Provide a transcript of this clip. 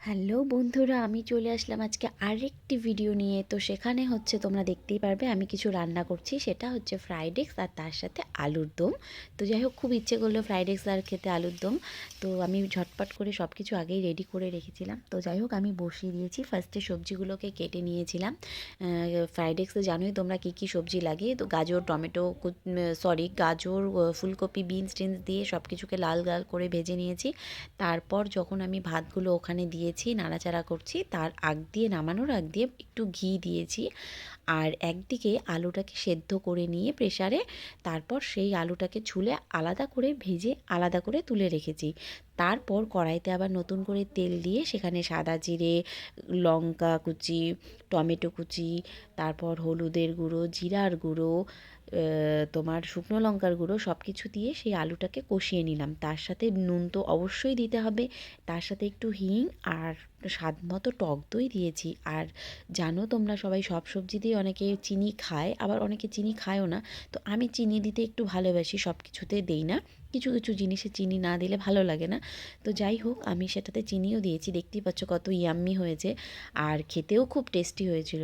Hello বন্ধুরা, আমি চলে আসলাম আজকে আরেকটি ভিডিও নিয়ে। তো সেখানে হচ্ছে তোমরা দেখতেই পারবে আমি কিছু রান্না করছি, সেটা হচ্ছে ফ্রাইড এগস আর তার সাথে আলুর দম। তো যাই হোক, খুব ইচ্ছে করলো ফ্রাইড এগস আর খেতে আলুর দম। তো আমি ঝটপট করে সব কিছু আগেই রেডি করে রেখেছিলাম। তো যাই হোক, আমি বসিয়ে দিয়েছি। ফার্স্টে সবজিগুলোকে কেটে নিয়েছিলাম। ফ্রাইড এগসে জানোই তোমরা কী কী সবজি লাগে। তো গাজর, টমেটো, গাজর, ফুলকপি, বিনস টিনস দিয়ে সব কিছুকে লাল লাল করে ভেজে নিয়েছি। তারপর যখন আমি ভাতগুলো ওখানে দিয়েছি, নাড়াচাড়া করছি, তার আগ দিয়ে, নামানোর আগ দিয়ে একটু ঘি দিয়েছি। আর একদিকে আলুটাকে সেদ্ধ করে নিয়ে প্রেসারে, তারপর সেই আলুটাকে ছুলে আলাদা করে ভেজে আলাদা করে তুলে রেখেছি। তারপর কড়াইতে আবার নতুন করে তেল দিয়ে সেখানে সাদা জিরে, লঙ্কা কুচি, টমেটো কুচি, তারপর হলুদের গুঁড়ো, জিরার গুঁড়ো, তোমার শুকনো লঙ্কার গুঁড়ো সব কিছু দিয়ে সেই আলুটাকে কষিয়ে নিলাম। তার সাথে নুন তো অবশ্যই দিতে হবে, তার সাথে একটু হিং আর স্বাদ মতো টক দই দিয়েছি। আর জানো তোমরা সবাই সব সবজি দিয়ে অনেকে চিনি খায়, আবার অনেকে চিনি খায়ও না। তো আমি চিনি দিতে একটু ভালোবাসি, সব কিছুতে দেই না। কিছু কিছু জিনিসে চিনি না দিলে ভালো লাগে না। তো যাই হোক, আমি সেটাতে চিনিও দিয়েছি। দেখতেই পাচ্ছ কত ইয়াম্মি হয়েছে, আর খেতেও খুব টেস্টি হয়েছিল।